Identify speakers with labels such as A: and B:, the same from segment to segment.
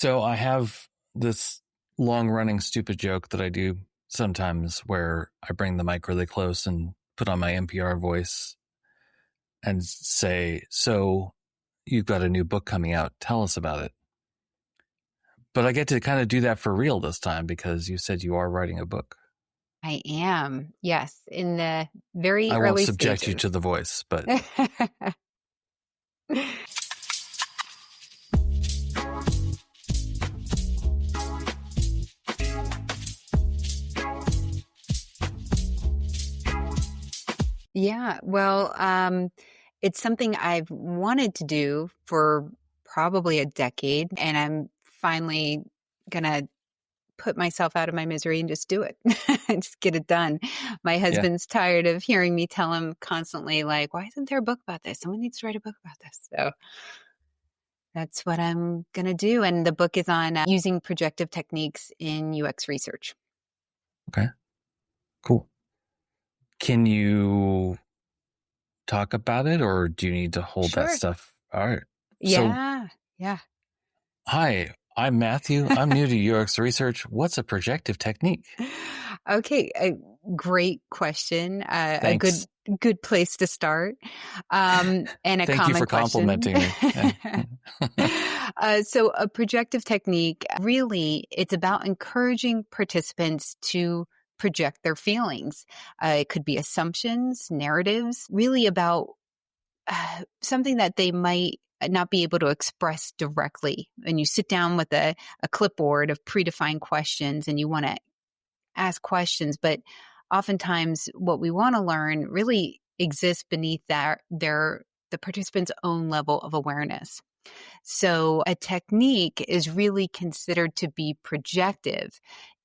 A: So I have this long-running stupid joke that I do sometimes where I bring the mic really close and put on my NPR voice and say, "So you've got a new book coming out. Tell us about it." But I get to kind of do that for real this time because you said you are writing a book.
B: I am, yes, in the very
A: I won't
B: early
A: subject you
B: stages.
A: to the voice, but
B: Yeah, well, it's something I've wanted to do for probably a decade, and I'm finally gonna put myself out of my misery and just do it. Just get it done. My
A: yeah,
B: husband's tired of hearing me tell him constantly, like, "Why isn't there a book about this? Someone needs to write a book about this." So that's what I'm gonna do, and the book is on using projective techniques in UX research.
A: okay, cool. Can you talk about it or do you need to hold that
B: Sure.
A: stuff? All right. So,
B: Yeah. Yeah.
A: hi, I'm Matthew. I'm new to UX research. What's a projective technique?
B: Okay, a great question. A
A: Thanks.
B: good place to start, and a
A: Thank you
B: common
A: for
B: question.
A: complimenting me. Yeah.
B: So, a projective technique really it's about encouraging participants to project their feelings. It could be assumptions, narratives, really about something that they might not be able to express directly. And you sit down with a clipboard of predefined questions and you want to ask questions, but oftentimes what we want to learn really exists beneath the participant's own level of awareness. So a technique is really considered to be projective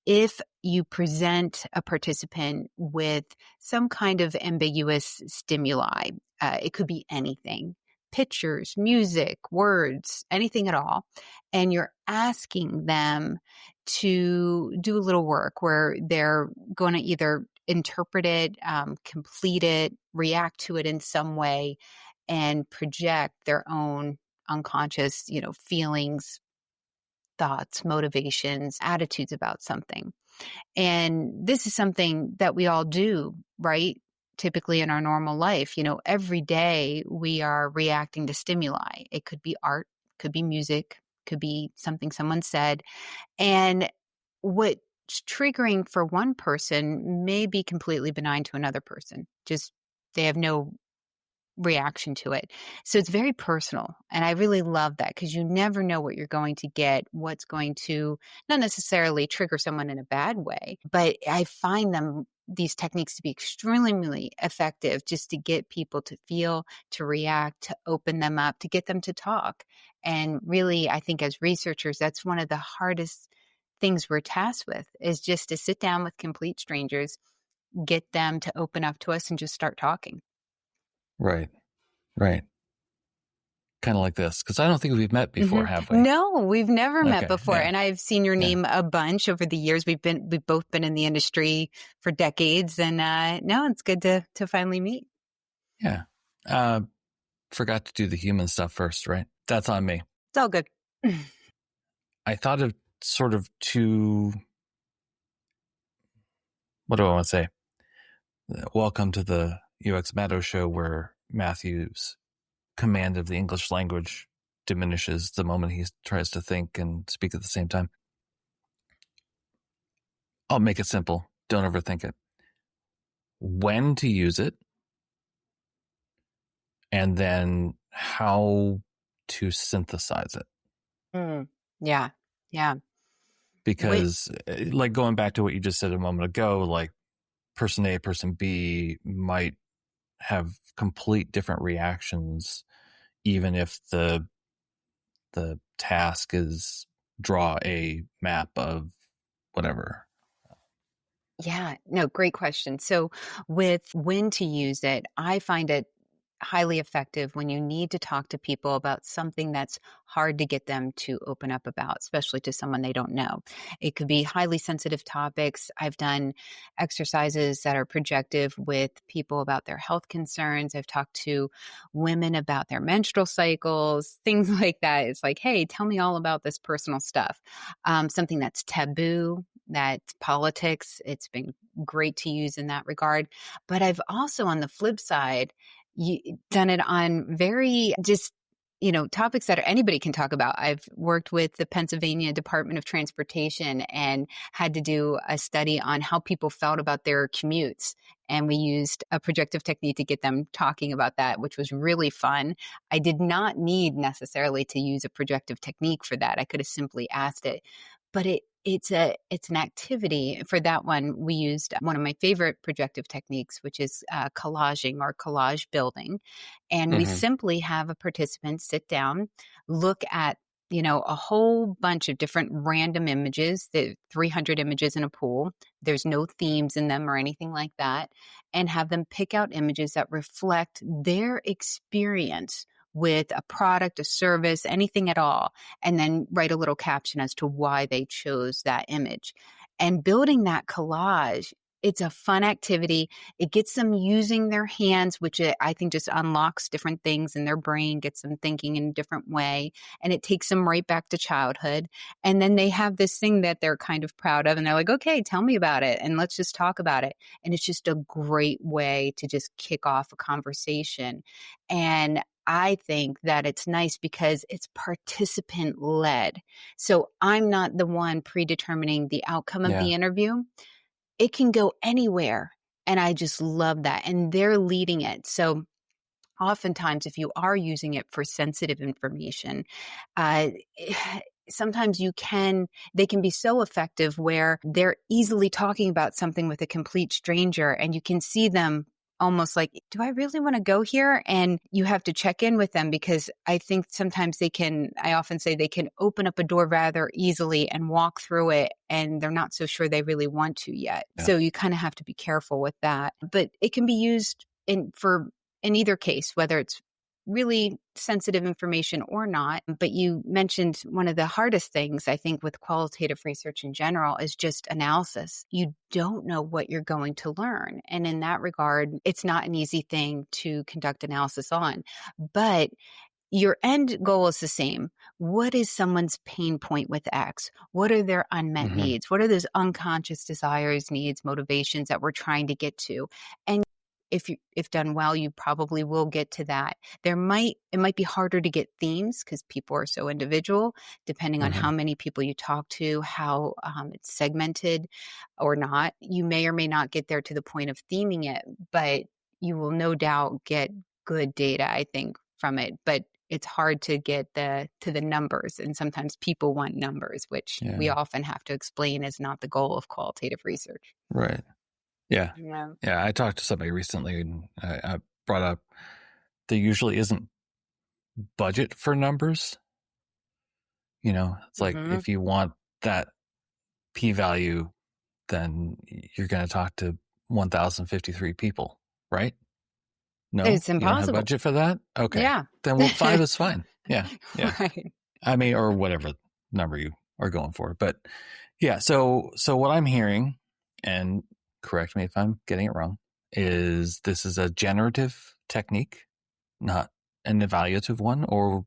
B: if you present a participant with some kind of ambiguous stimuli. It could be anything. Pictures, music, words, anything at all. And you're asking them to do a little work where they're going to either interpret it, complete it, react to it in some way, and project their own unconscious, feelings, thoughts, motivations, attitudes about something. And this is something that we all do, right? Typically in our normal life, every day we are reacting to stimuli. It could be art, could be music, could be something someone said. And what's triggering for one person may be completely benign to another person. Just they have no reaction to it. So it's very personal. And I really love that because you never know what you're going to get, what's going to not necessarily trigger someone in a bad way, but I find these techniques to be extremely effective just to get people to feel, to react, to open them up, to get them to talk. And really, I think as researchers, that's one of the hardest things we're tasked with is just to sit down with complete strangers, get them to open up to us and just start talking.
A: Right. Right. Kind of like this. Because I don't think we've met before,
B: Mhm.
A: have we?
B: No, we've never met
A: Okay.
B: before,
A: Yeah.
B: and I've seen your
A: Yeah.
B: name a bunch over the years. We've both been in the industry for decades, and no, it's good to finally meet.
A: Yeah. Forgot to do the human stuff first, right? That's on me.
B: It's all good.
A: I thought of sort of two, what do I want to say? Welcome to the UX Matto show where Matthew's command of the English language diminishes the moment he tries to think and speak at the same time. I'll make it simple. Don't overthink it. When to use it, and then how to synthesize it.
B: Mm. Yeah, yeah. Wait.
A: Because, like, going back to what you just said a moment ago, like, person A, person B might have complete different reactions, even if the task is draw a map of whatever.
B: Yeah, no, great question. So with when to use it, I find it highly effective when you need to talk to people about something that's hard to get them to open up about, especially to someone they don't know. It could be highly sensitive topics. I've done exercises that are projective with people about their health concerns. I've talked to women about their menstrual cycles, things like that. It's like, hey, tell me all about this personal stuff. Something that's taboo, that's politics. It's been great to use in that regard. But I've also, on the flip side, done it on very just, topics that anybody can talk about. I've worked with the Pennsylvania Department of Transportation and had to do a study on how people felt about their commutes. And we used a projective technique to get them talking about that, which was really fun. I did not need necessarily to use a projective technique for that. I could have simply asked it. But it's an activity. For that one, we used one of my favorite projective techniques, which is collaging or collage building. And we
A: Hmm.
B: simply have a participant sit down, look at a whole bunch of different random images, the 300 images in a pool. There's no themes in them or anything like that, and have them pick out images that reflect their experience with a product, a service, anything at all, and then write a little caption as to why they chose that image. And building that collage, it's a fun activity. It gets them using their hands, which I think just unlocks different things in their brain, gets them thinking in a different way, and it takes them right back to childhood. And then they have this thing that they're kind of proud of, and they're like, okay, tell me about it, and let's just talk about it. And it's just a great way to just kick off a conversation. And I think that it's nice because it's participant led. So I'm not the one predetermining the outcome of
A: Yeah.
B: the interview. It can go anywhere. And I just love that. And they're leading it. So oftentimes, if you are using it for sensitive information, uh, sometimes they can be so effective where they're easily talking about something with a complete stranger and you can see them almost like, do I really want to go here? And you have to check in with them because I think sometimes I often say they can open up a door rather easily and walk through it and they're not so sure they really want to yet.
A: Yeah.
B: So you kind of have to be careful with that. But it can be used in either case, whether it's really sensitive information or not. But you mentioned one of the hardest things, I think, with qualitative research in general is just analysis. You don't know what you're going to learn. And in that regard, it's not an easy thing to conduct analysis on. But your end goal is the same. What is someone's pain point with X? What are their unmet
A: Hmm.
B: needs? What are those unconscious desires, needs, motivations that we're trying to get to? And if done well, you probably will get to that. It might be harder to get themes because people are so individual, depending on
A: Hmm.
B: how many people you talk to, how it's segmented or not. You may or may not get there to the point of theming it, but you will no doubt get good data, I think, from it. But it's hard to get to the numbers, and sometimes people want numbers, which we
A: Yeah.
B: often have to explain is not the goal of qualitative research.
A: Right. Yeah.
B: Yeah.
A: Yeah. I talked to somebody recently and I brought up there usually isn't budget for numbers. It's like
B: Hmm.
A: if you want that p value, then you're going to talk to 1,053 people, right? No,
B: It's
A: you don't have
B: impossible.
A: budget for that? Okay.
B: Yeah.
A: Then well, 5 is fine. Yeah. Yeah.
B: Right.
A: I mean, or whatever number you are going for. But yeah, so what I'm hearing, and correct me if I'm getting it wrong, is this is a generative technique, not an evaluative one, or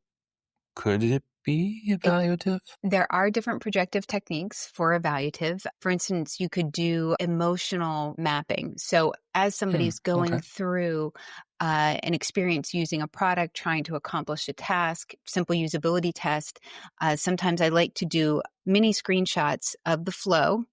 A: could it be
B: It
A: evaluative?
B: There are different projective techniques for evaluative. For instance, you could do emotional mapping. So as somebody's going
A: Okay.
B: through an experience using a product, trying to accomplish a task, simple usability test, sometimes I like to do mini screenshots of the flow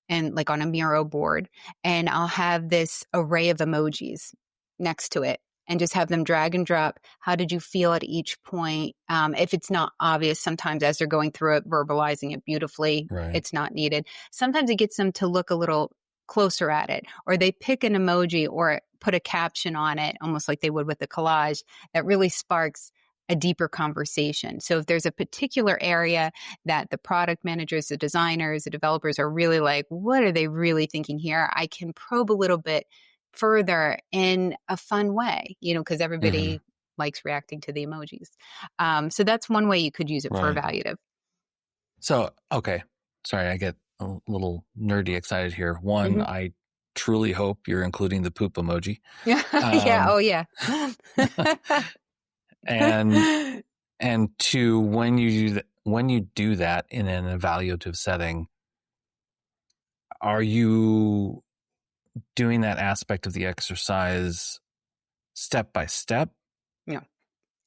B: and like on a Miro board, and I'll have this array of emojis next to it and just have them drag and drop. How did you feel at each point? If it's not obvious, sometimes as they're going through it, verbalizing it beautifully,
A: Right.
B: it's not needed. Sometimes it gets them to look a little closer at it, or they pick an emoji or put a caption on it, almost like they would with a collage, that really sparks a deeper conversation. So if there's a particular area that the product managers, the designers, the developers are really like, what are they really thinking here? I can probe a little bit further in a fun way, because
A: Mm-hmm.
B: everybody likes reacting to the emojis. So that's one way you could use it for
A: Right.
B: evaluative.
A: So, okay. Sorry, I get a little nerdy excited here. One,
B: Hmm.
A: I truly hope you're including the poop emoji.
B: Yeah. Yeah.
A: Um,
B: Oh, yeah.
A: and and two, when you do that in an evaluative setting, are you doing that aspect of the exercise step by step?
B: Yeah.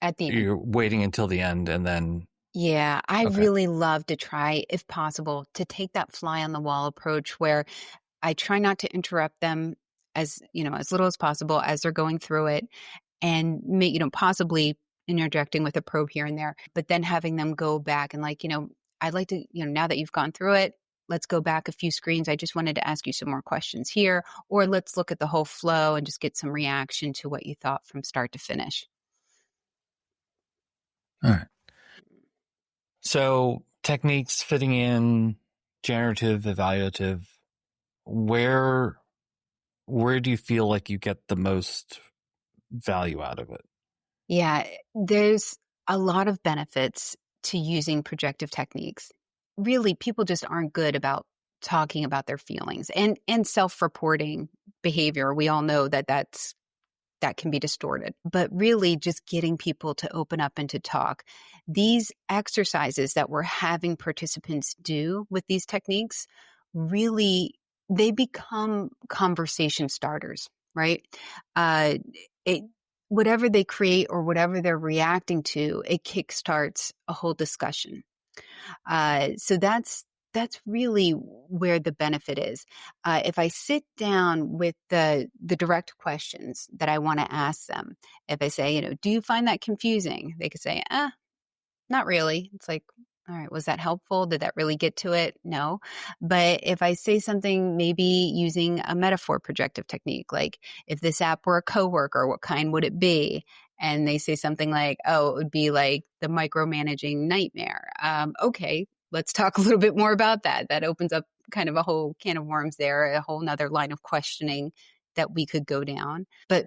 B: At the end.
A: You're waiting until the end and then
B: Yeah, I
A: okay.
B: really love to try, if possible, to take that fly on the wall approach where I try not to interrupt them as little as possible as they're going through it, and possibly interjecting with a probe here and there, but then having them go back and I'd like to, now that you've gone through it, let's go back a few screens. I just wanted to ask you some more questions here, or let's look at the whole flow and just get some reaction to what you thought from start to finish.
A: All right. So techniques fitting in generative, evaluative, where do you feel like you get the most value out of it?
B: Yeah, there's a lot of benefits to using projective techniques. Really, people just aren't good about talking about their feelings and self-reporting behavior. We all know that can be distorted. But really just getting people to open up and to talk. These exercises that we're having participants do with these techniques, really, they become conversation starters, right? Uh, it, whatever they create or whatever they're reacting to, it kickstarts a whole discussion. So that's really where the benefit is. If I sit down with the direct questions that I want to ask them, if I say, do you find that confusing? They could say, not really. It's like, all right, was that helpful? Did that really get to it? No. But if I say something, maybe using a metaphor projective technique, like if this app were a coworker, what kind would it be? And they say something like, oh, it would be like the micromanaging nightmare. Okay, let's talk a little bit more about that. That opens up kind of a whole can of worms there, a whole nother line of questioning that we could go down. But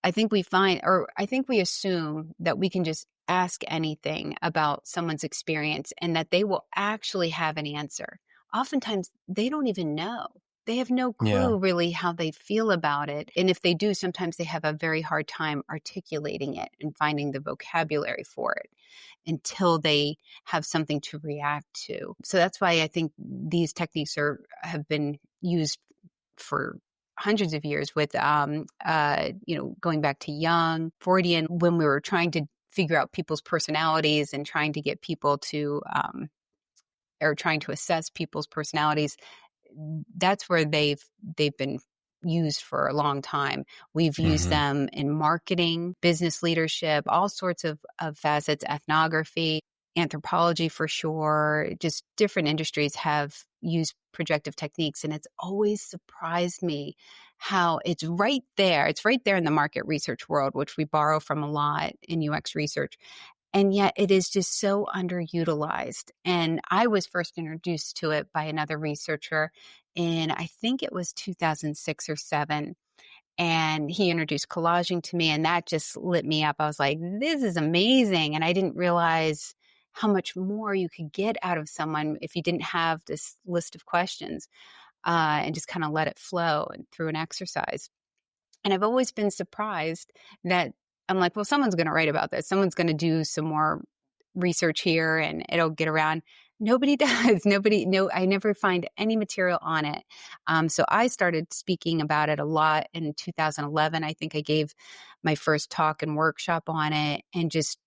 B: I think we assume that we can just ask anything about someone's experience and that they will actually have an answer. Oftentimes, they don't even know. They have no
A: Yeah.
B: clue really how they feel about it. And if they do, sometimes they have a very hard time articulating it and finding the vocabulary for it until they have something to react to. So that's why I think these techniques have been used for hundreds of years with going back to Young, Freudian, when we were trying to figure out people's personalities and trying to get people to or trying to assess people's personalities. That's where they've been used for a long time. We've used
A: Mm-hmm.
B: them in marketing, business leadership, all sorts of facets, ethnography, anthropology for sure. Just different industries have used projective techniques. And it's always surprised me how it's right there. It's right there in the market research world, which we borrow from a lot in UX research. And yet it is just so underutilized. And I was first introduced to it by another researcher in, I think it was 2006 or 7. And he introduced collaging to me, and that just lit me up. I was like, this is amazing. And I didn't realize how much more you could get out of someone if you didn't have this list of questions and just kind of let it flow and through an exercise. And I've always been surprised that I'm like, well, someone's going to write about this. Someone's going to do some more research here and it'll get around. Nobody does. I never find any material on it. So I started speaking about it a lot in 2011. I think I gave my first talk and workshop on it and just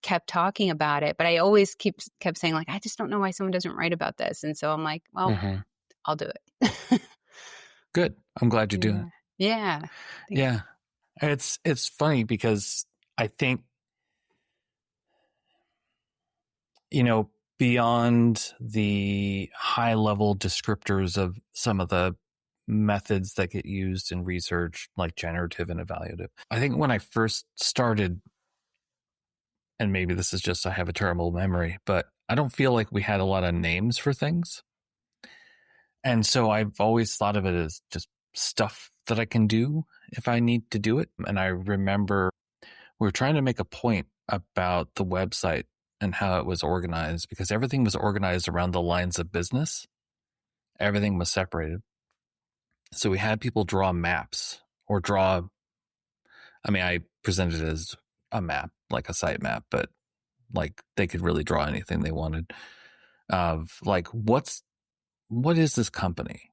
B: kept talking about it. But I always kept saying, like, I just don't know why someone doesn't write about this. And so I'm like, well,
A: Mm-hmm.
B: I'll do it.
A: Good. I'm glad you're doing
B: Yeah.
A: it.
B: Yeah. Thanks.
A: Yeah. It's funny because I think, beyond the high level descriptors of some of the methods that get used in research, like generative and evaluative, I think when I first started, and maybe this is just I have a terrible memory, but I don't feel like we had a lot of names for things. And so I've always thought of it as just stuff that I can do if I need to do it. And I remember we were trying to make a point about the website and how it was organized, because everything was organized around the lines of business. Everything was separated. So we had people draw maps or I presented it as a map, like a site map, but like they could really draw anything they wanted of like, what is this company?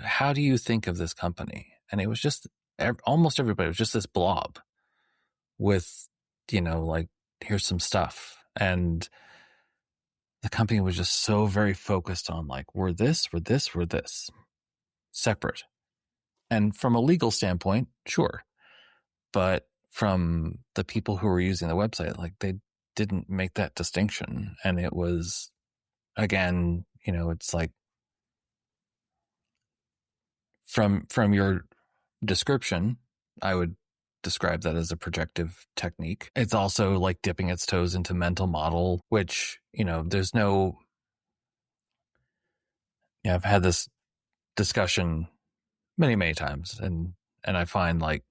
A: How do you think of this company? And it was just almost everybody was just this blob with, like, here's some stuff. And the company was just so very focused on like, we're this, separate. And from a legal standpoint, sure. But from the people who were using the website, like they didn't make that distinction. And it was, again, it's like from your description, I would describe that as a projective technique. It's also like dipping its toes into mental model, which, there's no, I've had this discussion many, many times. And I find like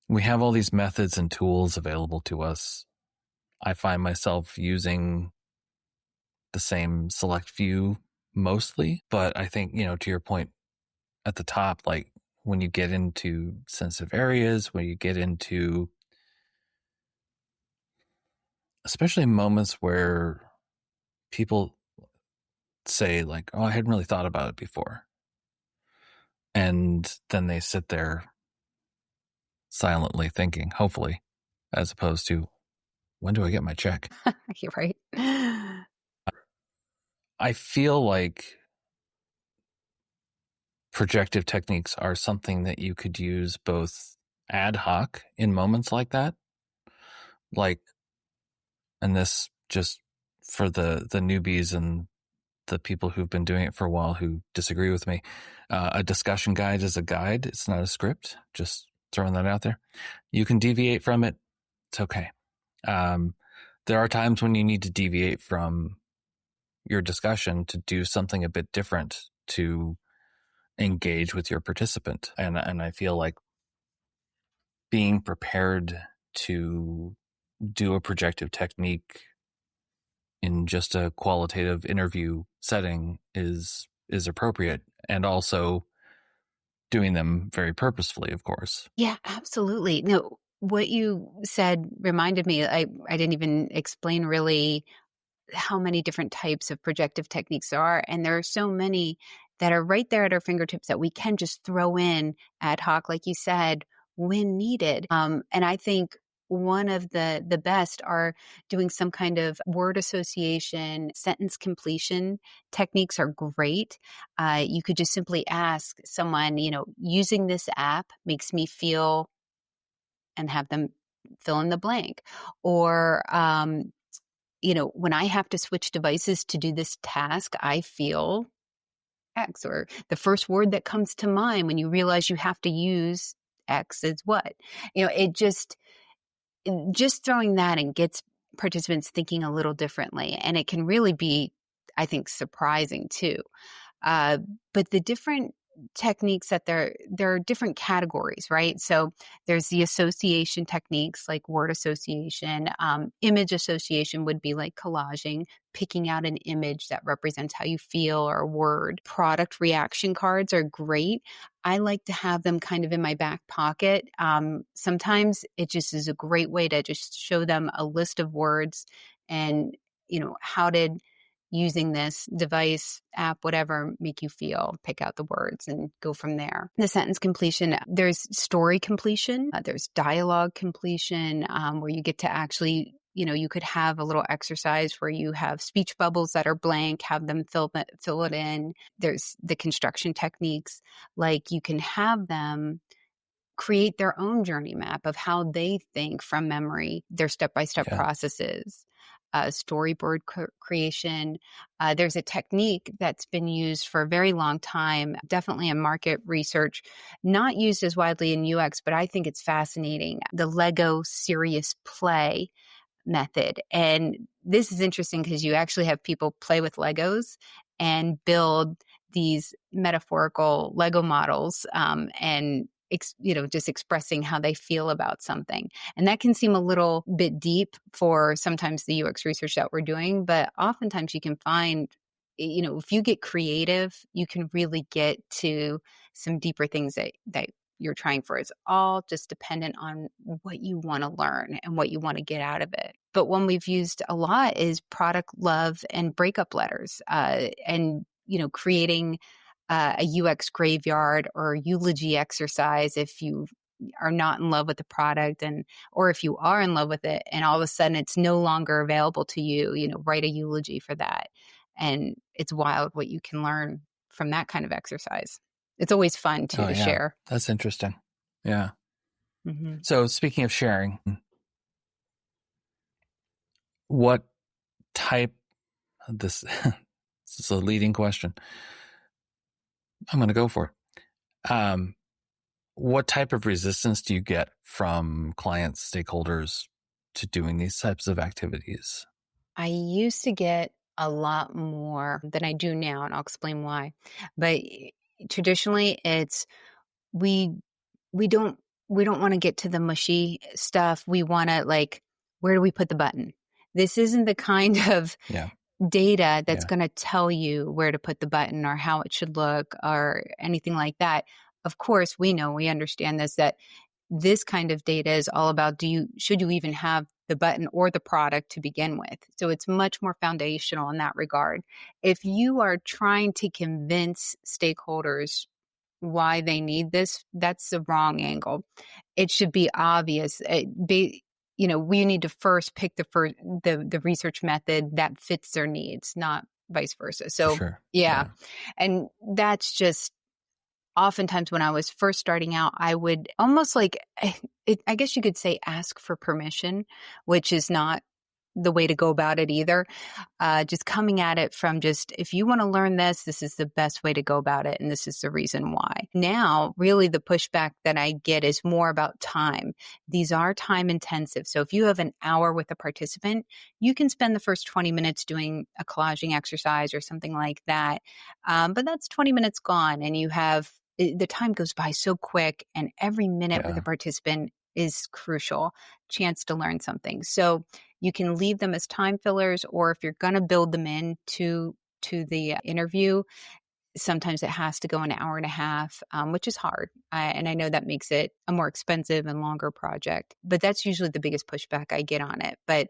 A: we have all these methods and tools available to us. I find myself using the same select few mostly, but I think, to your point at the top, like when you get into sensitive areas, when you get into especially moments where people say like, oh, I hadn't really thought about it before. And then they sit there silently thinking, hopefully, as opposed to, when do I get my check?
B: You're right.
A: I feel like projective techniques are something that you could use both ad hoc in moments like that. Like, and this just for the newbies and the people who've been doing it for a while who disagree with me, a discussion guide is a guide. It's not a script. Just throwing that out there. You can deviate from it. It's okay. There are times when you need to deviate from your discussion to do something a bit different to engage with your participant. And I feel like being prepared to do a projective technique in just a qualitative interview setting is appropriate, and also doing them very purposefully, of course.
B: Yeah, absolutely. No, what you said reminded me, I didn't even explain really how many different types of projective techniques there are. And there are so many that are right there at our fingertips that we can just throw in ad hoc, like you said, when needed. And I think one of the best are doing some kind of word association, sentence completion techniques are great. You could just simply ask someone, using this app makes me feel, and have them fill in the blank. Or, when I have to switch devices to do this task, I feel X, or the first word that comes to mind when you realize you have to use X is what? It just throwing that in gets participants thinking a little differently. And it can really be, I think, surprising too. Uh, but the different techniques that there are different categories, right? So there's the association techniques like word association. Image association would be like collaging, picking out an image that represents how you feel, or a word. Product reaction cards are great. I like to have them kind of in my back pocket. Sometimes it just is a great way to just show them a list of words and, how did using this device, app, whatever, make you feel, pick out the words and go from there. The sentence completion, there's story completion, there's dialogue completion, where you get to actually, you could have a little exercise where you have speech bubbles that are blank, have them fill it in. There's the construction techniques, like you can have them create their own journey map of how they think from memory, their step-by-step processes. Storyboard creation. There's a technique that's been used for a very long time, definitely in market research, not used as widely in UX, but I think it's fascinating. The Lego serious play method. And this is interesting because you actually have people play with Legos and build these metaphorical Lego models and just expressing how they feel about something. And that can seem a little bit deep for sometimes the UX research that we're doing, but oftentimes you can find, if you get creative, you can really get to some deeper things that you're trying for. It's all just dependent on what you want to learn and what you want to get out of it. But one we've used a lot is product love and breakup letters, and creating a UX graveyard or eulogy exercise if you are not in love with the product, or if you are in love with it and all of a sudden it's no longer available to you, write a eulogy for that. And it's wild what you can learn from that kind of exercise. It's always fun too,
A: Oh,
B: to
A: yeah.
B: share.
A: That's interesting. Yeah.
B: Mm-hmm.
A: So speaking of sharing, what type of this, this is a leading question. I'm going to go for it. What type of resistance do you get from clients, stakeholders to doing these types of activities?
B: I used to get a lot more than I do now, and I'll explain why. But traditionally, it's we we don't we don't want to get to the mushy stuff. We want to, like, where do we put the button? This isn't the kind of
A: Yeah.
B: data that's
A: Yeah.
B: going to tell you where to put the button or how it should look or anything like that. Of course, we understand that this kind of data is all about, should you even have the button or the product to begin with? So it's much more foundational in that regard. If you are trying to convince stakeholders why they need this, that's the wrong angle. It should be obvious. We need to first pick the research method that fits their needs, not vice versa. So,
A: For sure.
B: yeah. And that's just oftentimes when I was first starting out, I would almost I guess you could say, ask for permission, which is not the way to go about it either. Just coming at it from if you want to learn this is the best way to go about it. And this is the reason why. Now, really the pushback that I get is more about time. These are time intensive. So if you have an hour with a participant, you can spend the first 20 minutes doing a collaging exercise or something like that. But that's 20 minutes gone, and the time goes by so quick, and every minute with a participant is crucial chance to learn something. So you can leave them as time fillers, or if you're going to build them into the interview, sometimes it has to go an hour and a half, which is hard. And I know that makes it a more expensive and longer project, but that's usually the biggest pushback I get on it. But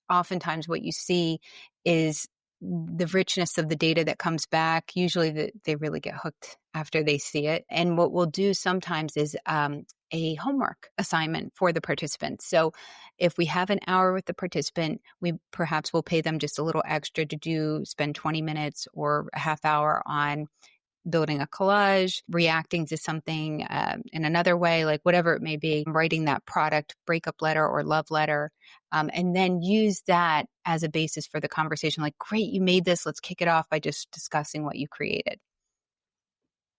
B: oftentimes what you see is the richness of the data that comes back. Usually they really get hooked after they see it. And what we'll do sometimes is a homework assignment for the participants. So if we have an hour with the participant, we perhaps will pay them just a little extra to spend 20 minutes or a half hour on building a collage, reacting to something in another way, like whatever it may be, writing that product breakup letter or love letter, and then use that as a basis for the conversation. Like, great, you made this. Let's kick it off by just discussing what you created.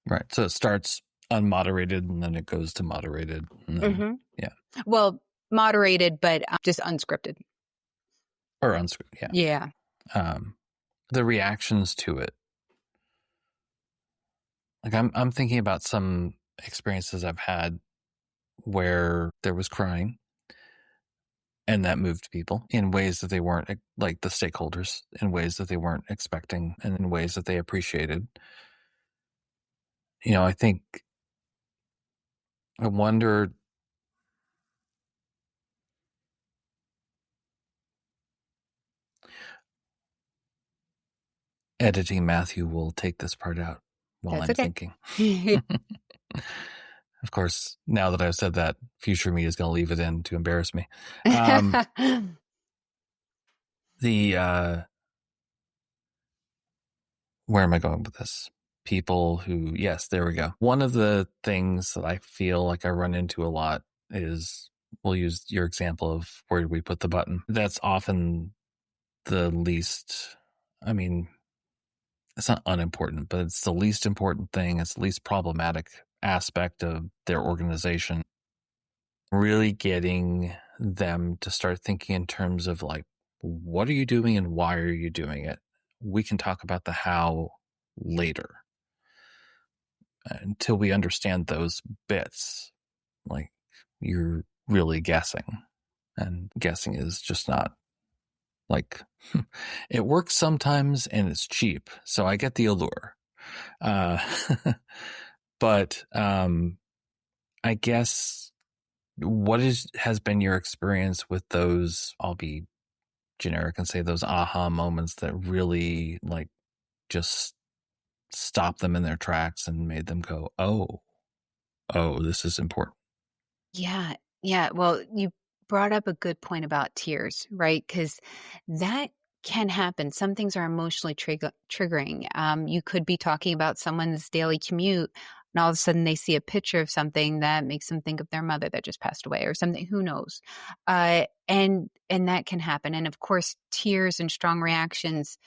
A: Right. So it starts unmoderated and then it goes to moderated.
B: Mm-hmm.
A: Yeah.
B: Well, moderated, but just unscripted.
A: Or unscripted.
B: Yeah.
A: Yeah. The reactions to it. Like I'm thinking about some experiences I've had where there was crying, and that moved people in ways that they weren't, like the stakeholders, in ways that they weren't expecting and in ways that they appreciated. I wonder, editing Matthew will take this part out while
B: That's
A: I'm
B: okay.
A: thinking. Of course, now that I've said that, future me is going to leave it in to embarrass me. Where am I going with this? People who, yes, there we go. One of the things that I feel like I run into a lot is, we'll use your example of where do we put the button. That's often the least, it's not unimportant, but it's the least important thing. It's the least problematic aspect of their organization. Really getting them to start thinking in terms of, like, what are you doing and why are you doing it? We can talk about the how later. until we understand those bits, like, you're really guessing, and guessing is just not like it works sometimes and it's cheap, so I get the allure. Uh, but I guess what has been your experience with those? I'll be generic and say those aha moments that really like just stopped them in their tracks and made them go, oh, this is important.
B: Yeah. Yeah. Well, you brought up a good point about tears, right? Because that can happen. Some things are emotionally triggering. You could be talking about someone's daily commute, and all of a sudden they see a picture of something that makes them think of their mother that just passed away or something. Who knows? And that can happen. And of course, tears and strong reactions,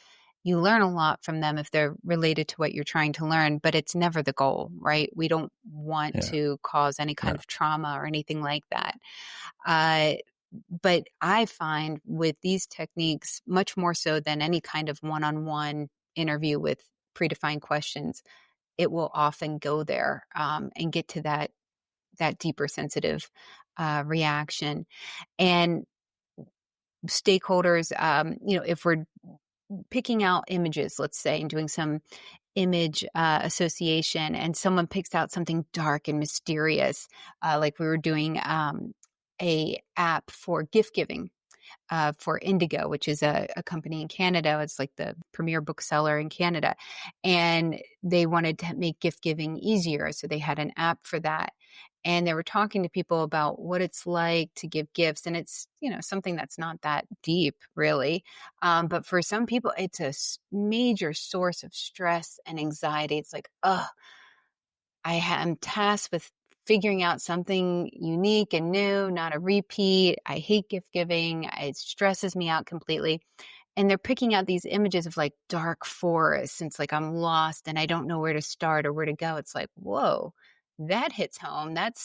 B: you learn a lot from them if they're related to what you're trying to learn, but it's never the goal, right? We don't want
A: Yeah.
B: to cause any kind
A: No.
B: of trauma or anything like that. Uh, but I find with these techniques, much more so than any kind of one on one interview with predefined questions, it will often go there and get to that deeper sensitive reaction. And stakeholders, if we're picking out images, let's say, and doing some image association, and someone picks out something dark and mysterious, like we were doing a app for gift giving for Indigo, which is a company in Canada. It's like the premier bookseller in Canada. And they wanted to make gift giving easier. So they had an app for that. And they were talking to people about what it's like to give gifts. And it's, something that's not that deep, really. But for some people, it's a major source of stress and anxiety. It's like, oh, I'm tasked with figuring out something unique and new, not a repeat. I hate gift giving. It stresses me out completely. And they're picking out these images of like dark forests. And it's like I'm lost and I don't know where to start or where to go. It's like, whoa, that hits home. That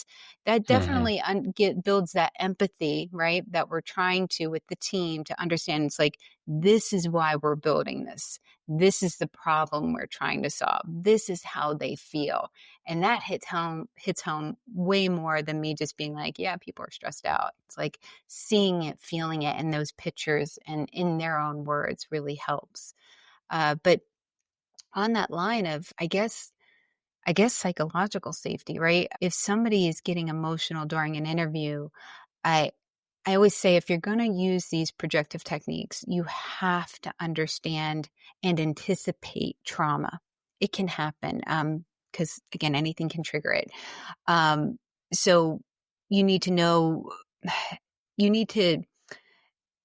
A: Mm-hmm.
B: definitely builds that empathy, right? That we're trying to with the team to understand. It's like, this is why we're building this. This is the problem we're trying to solve. This is how they feel. And that hits home way more than me just being like, yeah, people are stressed out. It's like seeing it, feeling it in those pictures and in their own words really helps. But on that line of, I guess psychological safety, right? If somebody is getting emotional during an interview, I I always say if you're going to use these projective techniques, you have to understand and anticipate trauma. It can happen because again, anything can trigger it. Um, so you need to know, you need to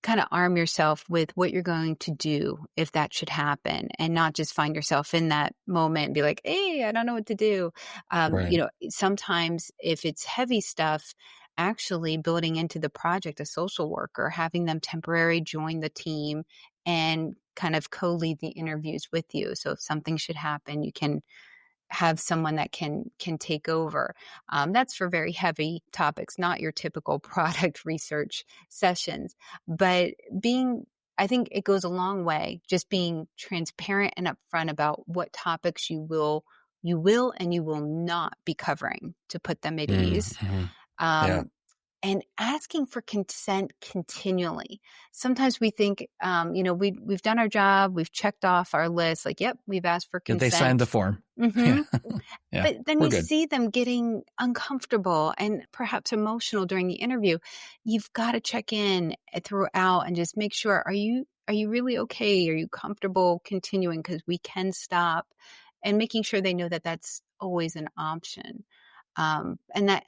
B: kind of arm yourself with what you're going to do if that should happen and not just find yourself in that moment and be like, hey, I don't know what to do.
A: Right.
B: Sometimes if it's heavy stuff, actually building into the project a social worker, having them temporarily join the team and kind of co-lead the interviews with you. So if something should happen, you can have someone that can take over. That's for very heavy topics, not your typical product research sessions. But I think it goes a long way just being transparent and upfront about what topics you will and you will not be covering to put them at ease.
A: Mm-hmm. Yeah.
B: Um, and asking for consent continually. Sometimes we think, we've done our job, we've checked off our list, like, yep, we've asked for
A: Yeah, they signed the
B: consent.
A: form.
B: Hmm.
A: Yeah. Yeah.
B: But then
A: We're
B: you
A: good.
B: see them getting uncomfortable and perhaps emotional during the interview. You've got to check in throughout and just make sure, are you really okay? Are you comfortable continuing? Because we can stop, and making sure they know that that's always an option. And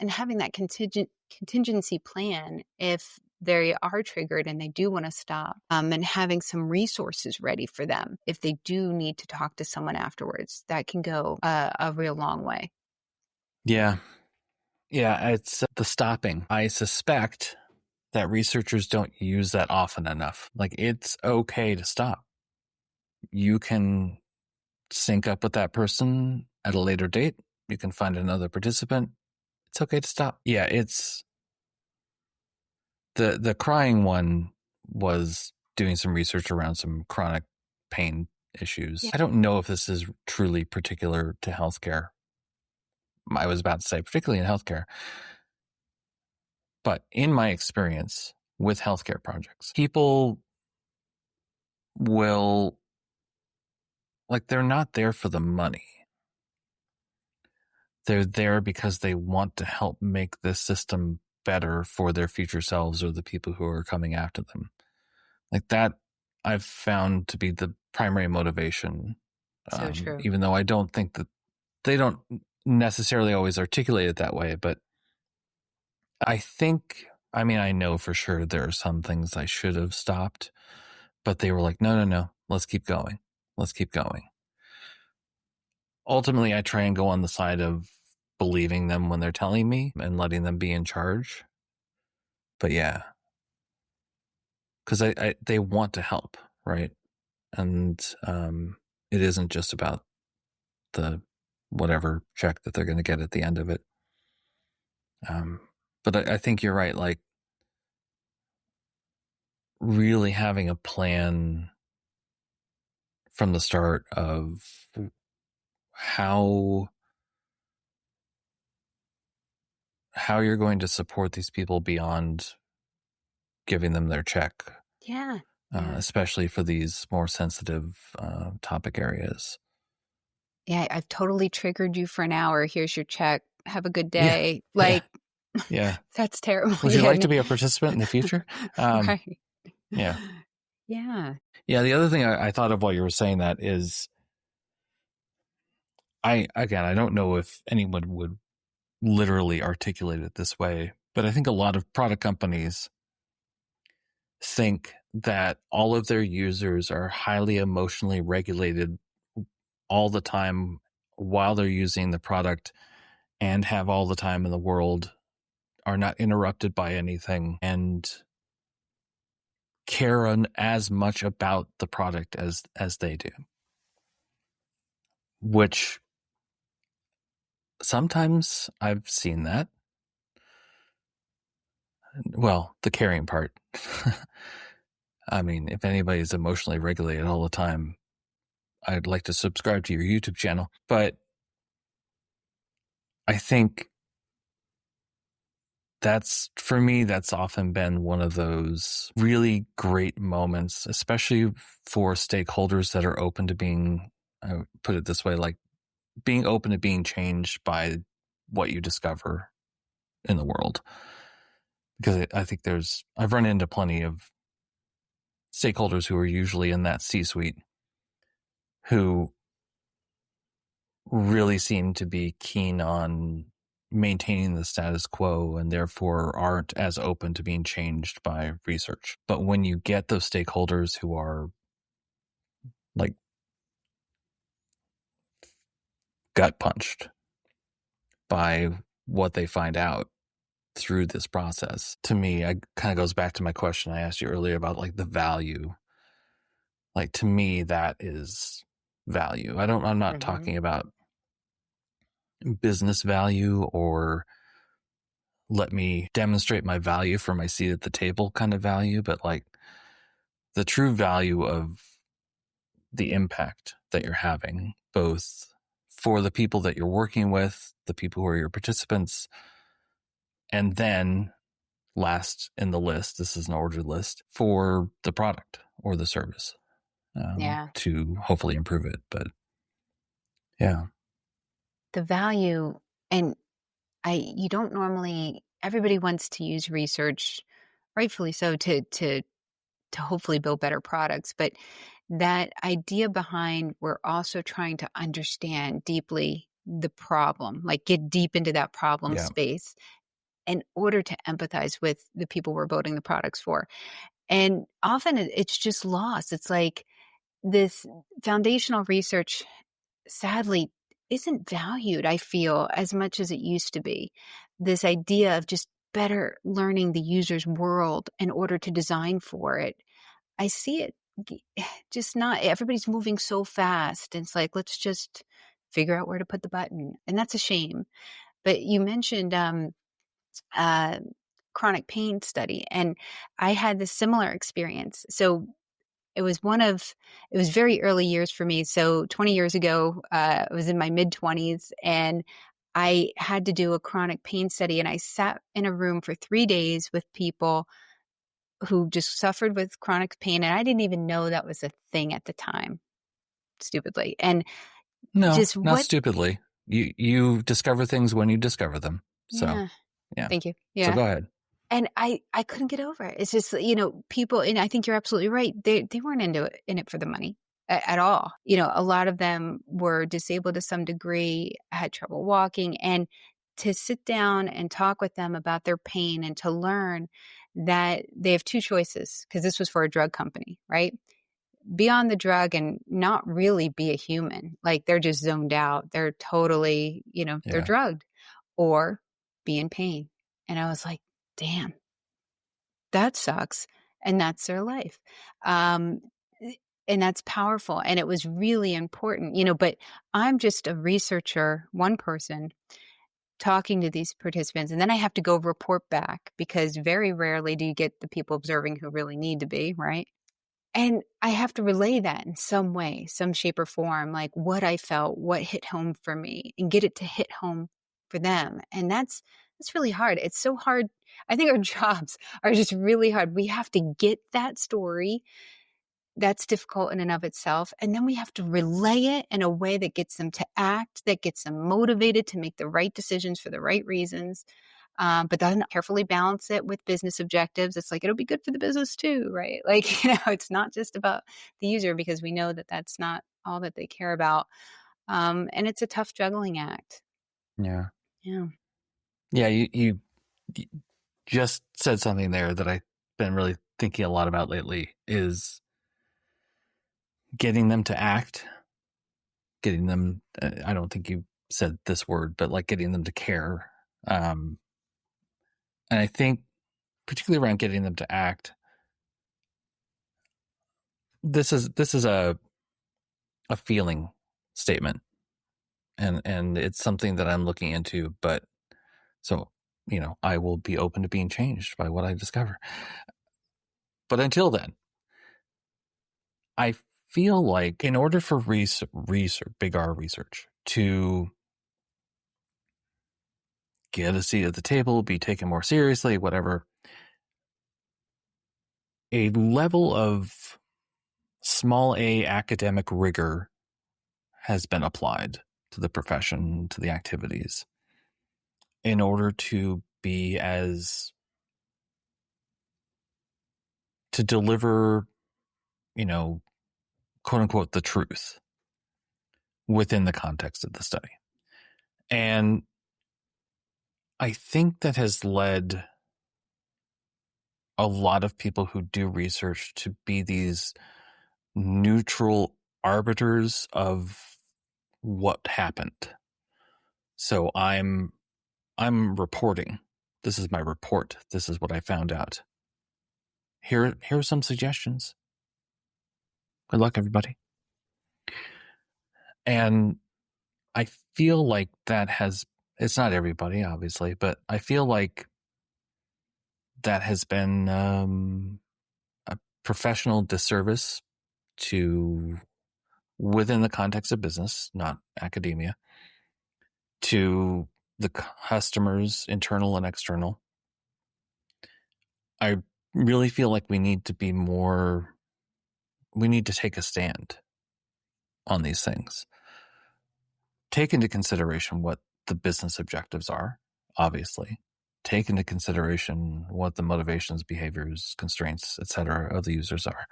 B: having that contingency plan if they are triggered and they do want to stop, and having some resources ready for them if they do need to talk to someone afterwards, that can go a real long way.
A: Yeah. Yeah. It's the stopping. I suspect that researchers don't use that often enough. Like, it's okay to stop. You can sync up with that person at a later date. You can find another participant. It's okay to stop. Yeah, it's the crying one was doing some research around some chronic pain issues.
B: Yeah.
A: I don't know if this is truly particular to healthcare, I was about to say, particularly in healthcare. But in my experience with healthcare projects, people will, like, they're not there for the money. They're there because they want to help make this system better for their future selves or the people who are coming after them. Like that, I've found to be the primary motivation.
B: So true.
A: Even though I don't think that they don't necessarily always articulate it that way, but I think, I mean, I know for sure there are some things I should have stopped, but they were like, no, no, no, let's keep going. Let's keep going. Ultimately, I try and go on the side of believing them when they're telling me and letting them be in charge. But yeah, because they want to help, right? And it isn't just about the whatever check that they're going to get at the end of it. But I think you're right. Like really having a plan from the start of how you're going to support these people beyond giving them their check.
B: Yeah. Yeah.
A: Especially for these more sensitive topic areas.
B: Yeah, I've totally triggered you for an hour. Here's your check. Have a good
A: Yeah,
B: day.
A: yeah,
B: Like,
A: yeah.
B: that's terrible.
A: Would you like to be a participant in the future?
B: Right.
A: Yeah.
B: Yeah.
A: Yeah, the other thing I thought of while you were saying that is, I don't know if anyone would literally articulate it this way, but I think a lot of product companies think that all of their users are highly emotionally regulated all the time while they're using the product and have all the time in the world, are not interrupted by anything, and care as much about the product as they do. Which sometimes I've seen that. Well, the caring part. I mean, if anybody's emotionally regulated all the time, I'd like to subscribe to your YouTube channel. But I think for me, that's often been one of those really great moments, especially for stakeholders that are open to being, I would put it this way, like being open to being changed by what you discover in the world. Because I think I've run into plenty of stakeholders who are usually in that C-suite who really seem to be keen on maintaining the status quo and therefore aren't as open to being changed by research. But when you get those stakeholders who are like gut punched by what they find out through this process, to me, it kind of goes back to my question I asked you earlier about like the value. Like to me, that is value. I'm not
B: Mm-hmm.
A: talking about business value or let me demonstrate my value for my seat at the table kind of value, but like the true value of the impact that you're having, both for the people that you're working with, the people who are your participants, and then last in the list, this is an ordered list, for the product or the service
B: Yeah.
A: to hopefully improve it. But yeah.
B: The value, and you don't normally, everybody wants to use research, rightfully so, to hopefully build better products. But that idea behind, we're also trying to understand deeply the problem, like get deep into that problem
A: Yeah.
B: space in order to empathize with the people we're building the products for. And often it's just lost. It's like this foundational research, sadly, isn't valued, I feel, as much as it used to be. This idea of just better learning the user's world in order to design for it. I see it just not, everybody's moving so fast. It's like, let's just figure out where to put the button. And that's a shame. But you mentioned uh, chronic pain study, and I had this similar experience. So it was it was very early years for me. So 20 years ago, I was in my mid 20s, and I had to do a chronic pain study, and I sat in a room for 3 days with people who just suffered with chronic pain, and I didn't even know that was a thing at the time, stupidly. And
A: No,
B: just
A: not
B: what
A: stupidly. You discover things when you discover them. So,
B: Yeah,
A: yeah.
B: thank you.
A: So
B: Yeah.
A: go ahead.
B: And I couldn't get over it. It's just, people, and I think you're absolutely right. They weren't in it for the money at all. A lot of them were disabled to some degree, had trouble walking, and to sit down and talk with them about their pain and to learn that they have two choices, because this was for a drug company, right? Be on the drug and not really be a human. Like, they're just zoned out. They're totally, they're
A: Yeah.
B: drugged, or be in pain. And I was like, damn, that sucks. And that's their life. Um, and that's powerful. And it was really important, but I'm just a researcher, one person talking to these participants. And then I have to go report back, because very rarely do you get the people observing who really need to be, right? And I have to relay that in some way, some shape or form, like what I felt, what hit home for me, and get it to hit home for them. And that's really hard. It's so hard. I think our jobs are just really hard. We have to get that story. That's difficult in and of itself. And then we have to relay it in a way that gets them to act, that gets them motivated to make the right decisions for the right reasons. But then carefully balance it with business objectives. It's like, it'll be good for the business too, right? Like, it's not just about the user, because we know that that's not all that they care about. And it's a tough juggling act.
A: Yeah.
B: Yeah.
A: Yeah. You just said something there that I've been really thinking a lot about lately, is getting them to act, getting them, I don't think you said this word, but like getting them to care. And I think particularly around getting them to act, this is a feeling statement, and it's something that I'm looking into, but so, I will be open to being changed by what I discover. But until then, I feel like in order for research, big R research, to get a seat at the table, be taken more seriously, whatever, a level of small a academic rigor has been applied to the profession, to the activities, in order to be to deliver, quote unquote, the truth within the context of the study. And I think that has led a lot of people who do research to be these neutral arbiters of what happened. So I'm reporting. This is my report. This is what I found out. Here are some suggestions. Good luck, everybody. And I feel like it's not everybody, obviously, but I feel like that has been a professional disservice to, within the context of business, not academia, to the customers, internal and external. I really feel like we need to take a stand on these things. Take into consideration what the business objectives are, obviously. Take into consideration what the motivations, behaviors, constraints, etc. of the users are.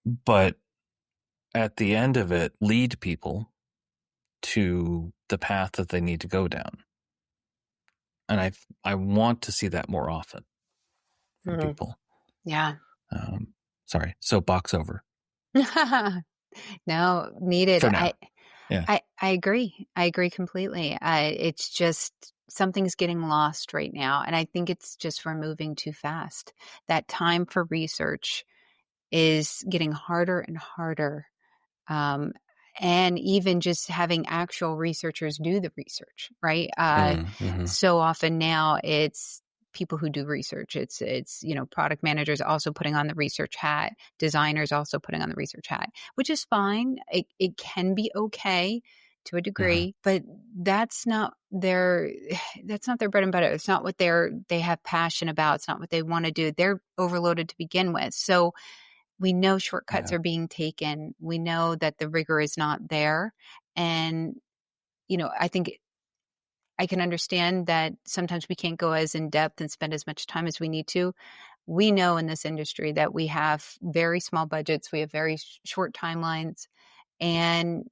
A: But at the end of it, lead people to the path that they need to go down. And I want to see that more often from people.
B: Yeah.
A: Sorry, soapbox over.
B: No, needed.
A: For now. Yeah.
B: I agree. I agree completely. It's just something's getting lost right now. And I think it's just we're moving too fast. That time for research is getting harder and harder. Um, and even just having actual researchers do the research, right?
A: Mm-hmm.
B: So often now it's people who do research. It's product managers also putting on the research hat, designers also putting on the research hat, which is fine. It can be okay to a
A: Mhm.
B: degree, but that's not their that's not their bread and butter. It's not what they have passion about. It's not what they want to do. They're overloaded to begin with. So we know shortcuts
A: Yeah.
B: are being taken. We know that the rigor is not there. And, I think I can understand that sometimes we can't go as in depth and spend as much time as we need to. We know in this industry that we have very small budgets, we have very short timelines, and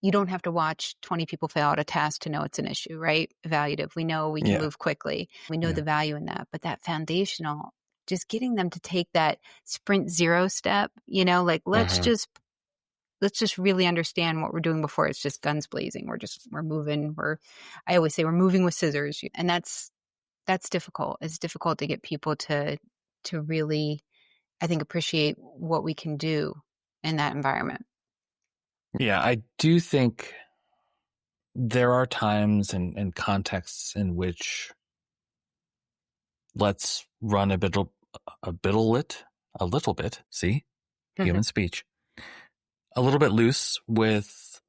B: you don't have to watch 20 people fail at a task to know it's an issue, right? Evaluative. We know we can
A: Yeah.
B: move quickly. We know
A: Yeah.
B: the value in that. But that foundational, just getting them to take that sprint zero step, like
A: Mhm.
B: let's just really understand what we're doing before it's just guns blazing. We're moving. I always say we're moving with scissors. And that's difficult. It's difficult to get people to really, I think, appreciate what we can do in that environment.
A: Yeah, I do think there are times and contexts in which let's run a little bit, see, human speech, a little bit loose with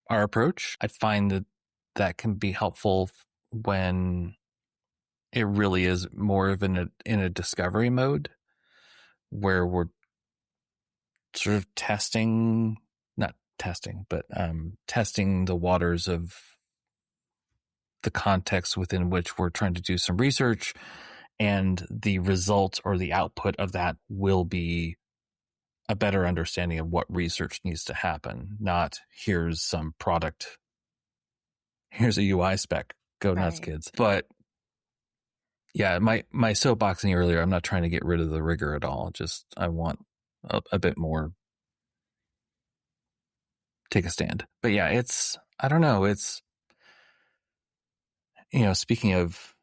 A: our approach. I find that that can be helpful when it really is more of in a discovery mode where we're sort of not testing, but testing the waters of the context within which we're trying to do some research, and the result or the output of that will be a better understanding of what research needs to happen, not here's a UI spec, go nuts,
B: Right.
A: kids. But yeah, my soapboxing earlier, I'm not trying to get rid of the rigor at all. Just I want a bit more take a stand. But yeah, I don't know, speaking of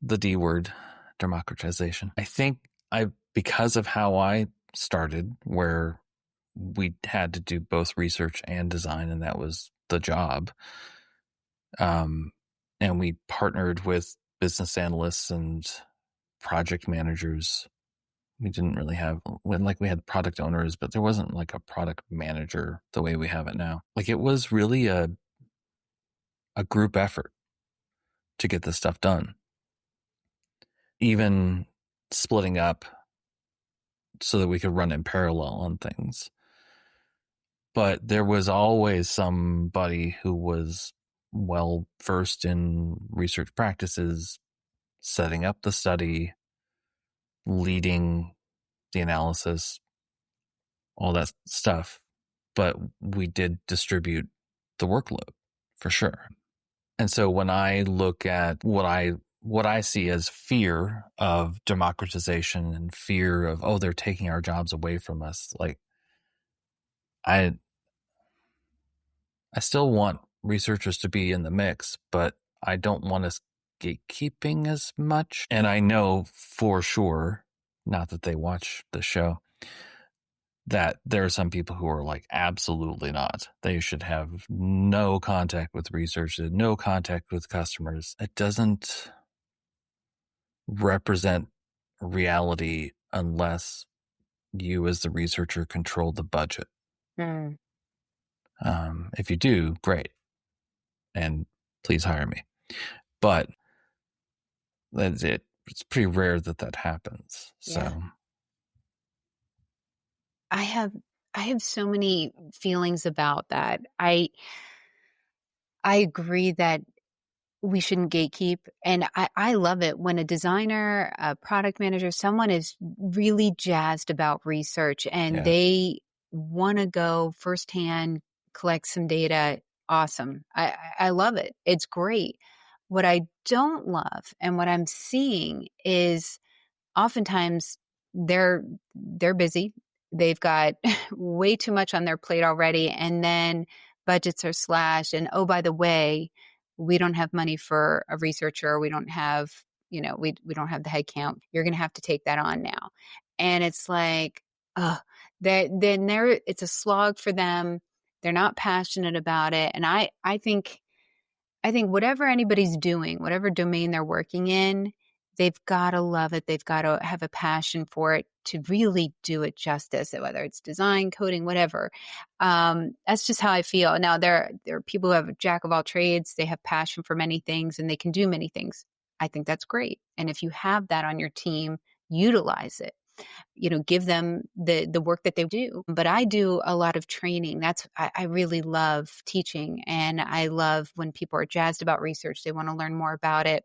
A: the D word, democratization. I think because of how I started, where we had to do both research and design, and that was the job. And we partnered with business analysts and project managers. We didn't really have we had product owners, but there wasn't like a product manager the way we have it now. Like it was really a group effort to get this stuff done. Even splitting up so that we could run in parallel on things. But there was always somebody who was well versed in research practices, setting up the study, leading the analysis, all that stuff. But we did distribute the workload for sure. And so when I look at what I see as fear of democratization and fear of, oh, they're taking our jobs away from us, like I I still want researchers to be in the mix, but I don't want us gatekeeping as much. And I know for sure, not that they watch the show, that there are some people who are like, absolutely not. They should have no contact with research, no contact with customers. It doesn't represent reality unless you, as the researcher, control the budget.
B: Mm.
A: If you do, great. And please hire me. But that's it. It's pretty rare that that happens.
B: Yeah.
A: So,
B: I have I have so many feelings about that. I agree that we shouldn't gatekeep. And I love it when a designer, a product manager, someone is really jazzed about research and
A: yeah.
B: they want to go firsthand, collect some data. Awesome. I love it. It's great. What I don't love and what I'm seeing is oftentimes they're busy. They've got way too much on their plate already, and then budgets are slashed. And oh, by the way, we don't have money for a researcher. We don't have, we don't have the head count. You're going to have to take that on now. And it's like, oh, then it's a slog for them. They're not passionate about it. And I think whatever anybody's doing, whatever domain they're working in, they've got to love it. They've got to have a passion for it to really do it justice, whether it's design, coding, whatever. That's just how I feel. Now, there are people who have a jack of all trades. They have passion for many things and they can do many things. I think that's great. And if you have that on your team, utilize it. Give them the work that they do. But I do a lot of training. I really love teaching, and I love when people are jazzed about research. They want to learn more about it.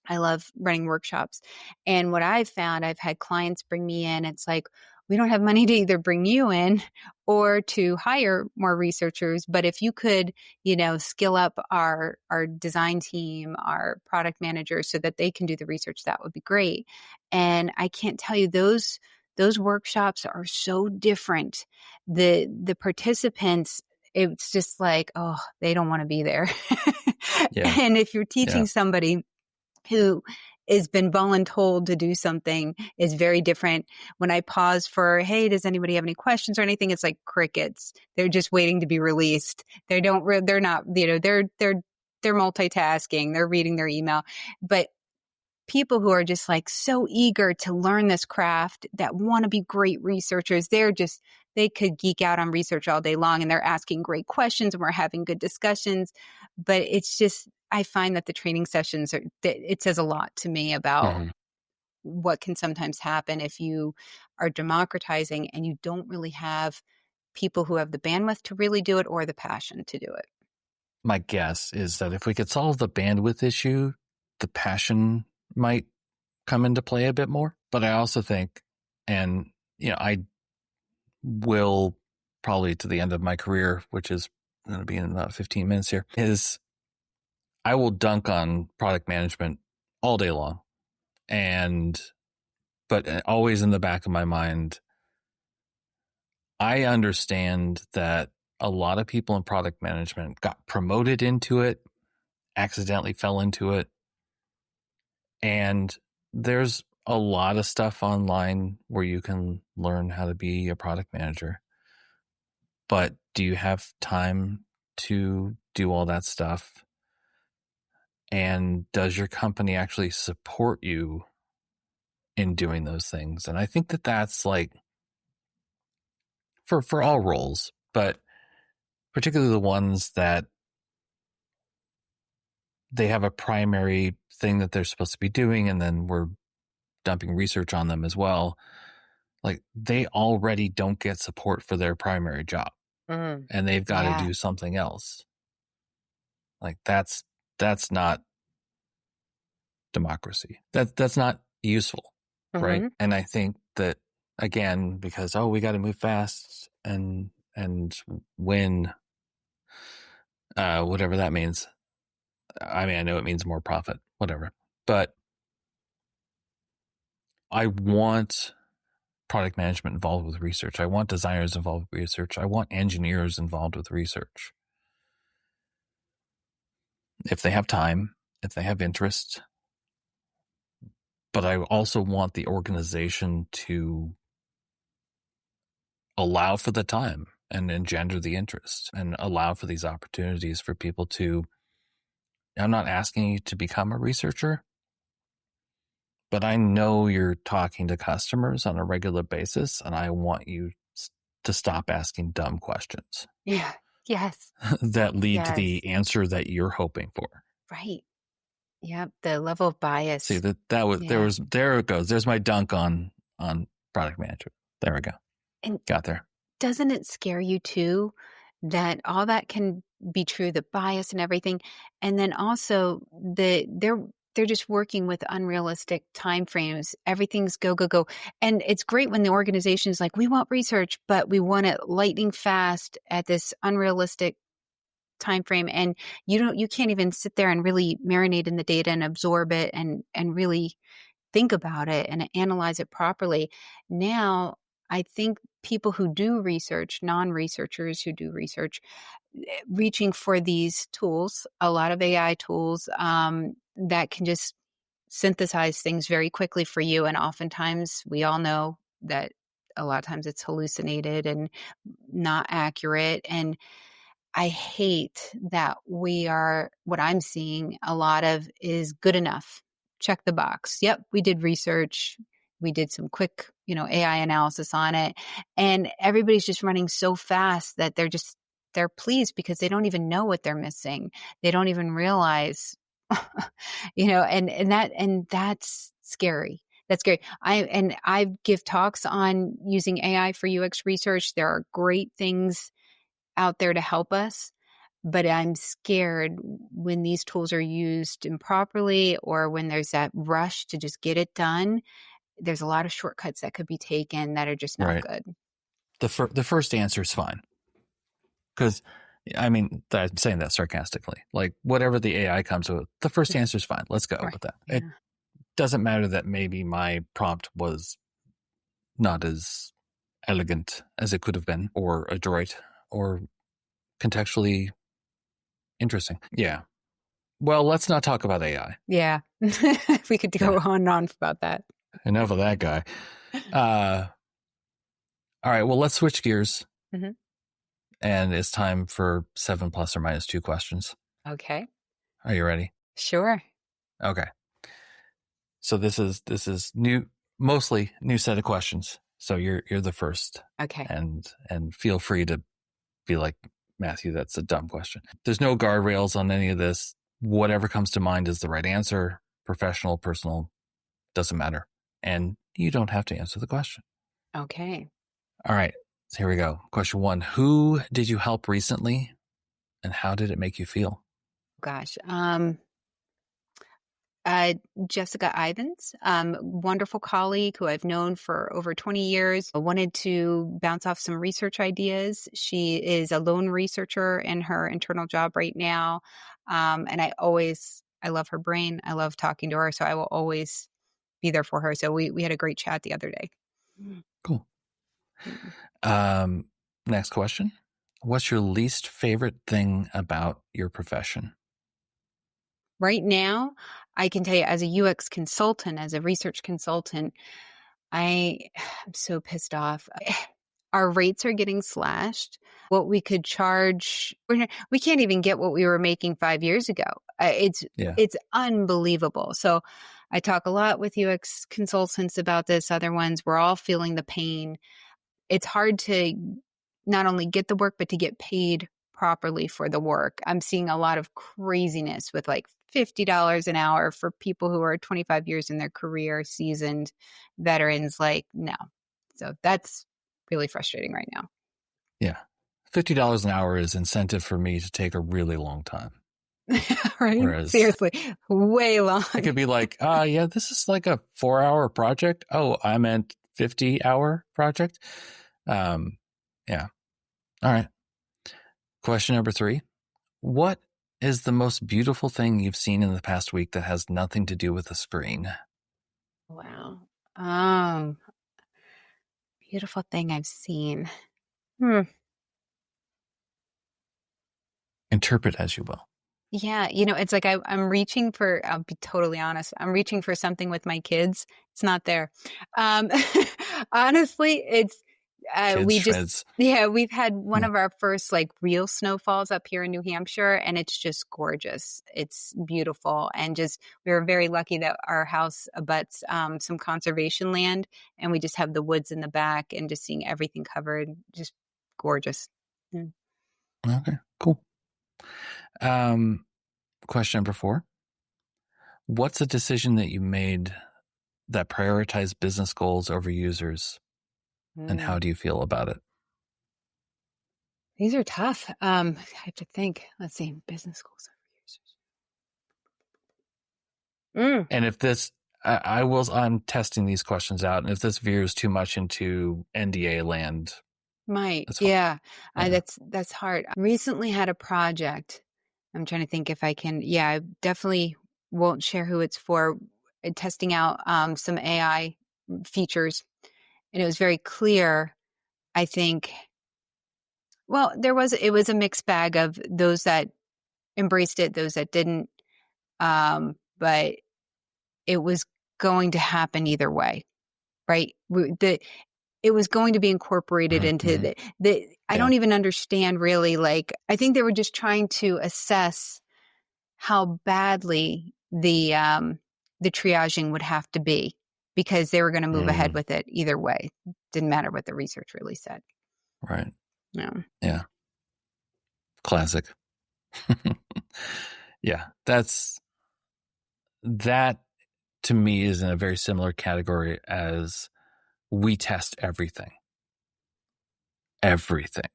B: I love running workshops. And what I've found, I've had clients bring me in. It's like, we don't have money to either bring you in or to hire more researchers. But if you could, skill up our design team, our product managers so that they can do the research, that would be great. And I can't tell you, those workshops are so different. The participants, it's just like, oh, they don't want to be there.
A: Yeah.
B: And if you're teaching
A: Yeah.
B: somebody who has been voluntold to do something is very different. When I pause for, hey, does anybody have any questions or anything? It's like crickets. They're just waiting to be released. They're not, they're multitasking. They're reading their email. But people who are just like so eager to learn this craft, that want to be great researchers, they could geek out on research all day long, and they're asking great questions and we're having good discussions. But it's just, I find that the training sessions it says a lot to me about
A: Mm-hmm.
B: what can sometimes happen if you are democratizing and you don't really have people who have the bandwidth to really do it or the passion to do it.
A: My guess is that if we could solve the bandwidth issue, the passion might come into play a bit more. But I also think, and I will probably to the end of my career, which is going to be in about 15 minutes here, is I will dunk on product management all day long. But always in the back of my mind, I understand that a lot of people in product management got promoted into it, accidentally fell into it. And there's a lot of stuff online where you can learn how to be a product manager. But do you have time to do all that stuff? And does your company actually support you in doing those things? And I think that that's like for all roles, but particularly the ones that they have a primary thing that they're supposed to be doing, and then we're dumping research on them as well. Like, they already don't get support for their primary job, and they've got to
B: Yeah.
A: do something else. Like, that's not democracy. That's not useful, right? And I think that, again, because we got to move fast and win, whatever that means. I mean, I know it means more profit, whatever, but I want product management involved with research. I want designers involved with research. I want engineers involved with research. If they have time, if they have interest. But I also want the organization to allow for the time and engender the interest and allow for these opportunities for people to. I'm not asking you to become a researcher, but I know you're talking to customers on a regular basis, and I want you to stop asking dumb questions.
B: Yeah. Yes.
A: that lead to
B: Yes.
A: the answer that you're hoping for.
B: Right. Yep. The level of bias.
A: See, there it goes. There's my dunk on product management. There we go.
B: And
A: got there.
B: Doesn't it scare you too that all that can be true, the bias and everything, and then also they're just working with unrealistic timeframes. Everything's go go go, and it's great when the organization is like, we want research, but we want it lightning fast at this unrealistic time frame, and you can't even sit there and really marinate in the data and absorb it and really think about it and analyze it properly. Now, I think people who do research, non-researchers who do research, reaching for these tools, a lot of AI tools that can just synthesize things very quickly for you. And oftentimes we all know that a lot of times it's hallucinated and not accurate. And I hate that what I'm seeing a lot of is good enough. check the box. Yep, we did research. We did some quick, AI analysis on it. And everybody's just running so fast that they're pleased because they don't even know what they're missing. They don't even realize, and that's scary. That's great. I give talks on using AI for UX research. There are great things out there to help us, but I'm scared when these tools are used improperly or when there's that rush to just get it done. There's a lot of shortcuts that could be taken that are just not
A: Right.
B: good.
A: The first answer is fine. Because, I'm saying that sarcastically. Like, whatever the AI comes with, the first answer is fine. Let's go
B: Right.
A: with that.
B: Yeah.
A: It doesn't matter that maybe my prompt was not as elegant as it could have been, or adroit, or contextually interesting. Yeah. Well, let's not talk about AI.
B: Yeah. We could go on and on about that.
A: Enough of that guy. All right. Well, let's switch gears.
B: Mm-hmm.
A: And it's time for 7 plus or minus 2 questions.
B: Okay.
A: Are you ready?
B: Sure.
A: Okay. So this is new, mostly new set of questions. So you're the first.
B: Okay.
A: And feel free to be like, Matthew, that's a dumb question. There's no guardrails on any of this. Whatever comes to mind is the right answer. Professional, personal, doesn't matter. And you don't have to answer the question.
B: Okay.
A: All right. So here we go. Question 1. Who did you help recently and how did it make you feel?
B: Gosh. Jessica Ivins, wonderful colleague who I've known for over 20 years. I wanted to bounce off some research ideas. She is a lone researcher in her internal job right now. And I love her brain. I love talking to her. So I will always be there for her. So we had a great chat the other day.
A: Cool. Next question. What's your least favorite thing about your profession?
B: Right now, I can tell you as a UX consultant, as a research consultant, I'm so pissed off. Our rates are getting slashed. What we could charge, we can't even get what we were making 5 years ago. It's unbelievable. So I talk a lot with UX consultants about this, other ones. We're all feeling the pain. It's hard to not only get the work, but to get paid properly for the work. I'm seeing a lot of craziness with like $50 an hour for people who are 25 years in their career, seasoned veterans. Like, no. So that's really frustrating right now.
A: Yeah. $50 an hour is incentive for me to take a really long time.
B: Right?
A: Whereas,
B: seriously, way long.
A: It could be like, yeah, this is like a 4-hour project. Oh, I meant 50-hour project. Yeah. All right. Question number 3. What is the most beautiful thing you've seen in the past week that has nothing to do with the screen?
B: Wow. Beautiful thing I've seen.
A: Interpret as you will.
B: Yeah, it's like I'm reaching for, I'll be totally honest, I'm reaching for something with my kids. It's not there. Honestly, it's,
A: Shreds.
B: we've had one of our first like real snowfalls up here in New Hampshire, and it's just gorgeous. It's beautiful. And just, we were very lucky that our house abuts some conservation land, and we just have the woods in the back and just seeing everything covered, just gorgeous. Yeah.
A: Okay, cool. Question number 4. What's a decision that you made that prioritized business goals over users, and how do you feel about it?
B: These are tough. I have to think. Let's see. Business goals over users.
A: And if this, I'm testing these questions out, and if this veers too much into NDA land,
B: yeah. That's hard. I recently had a project. I'm trying to think if I can. Yeah, I definitely won't share who it's for. Testing out some AI features, and it was very clear. I think. Well, it was a mixed bag of those that embraced it, those that didn't. But it was going to happen either way, right? It was going to be incorporated into I don't even understand really. Like, I think they were just trying to assess how badly the the triaging would have to be, because they were going to move ahead with it either way. Didn't matter what the research really said.
A: Right.
B: No.
A: Yeah. Classic. Yeah. That to me is in a very similar category as we test everything. Everything.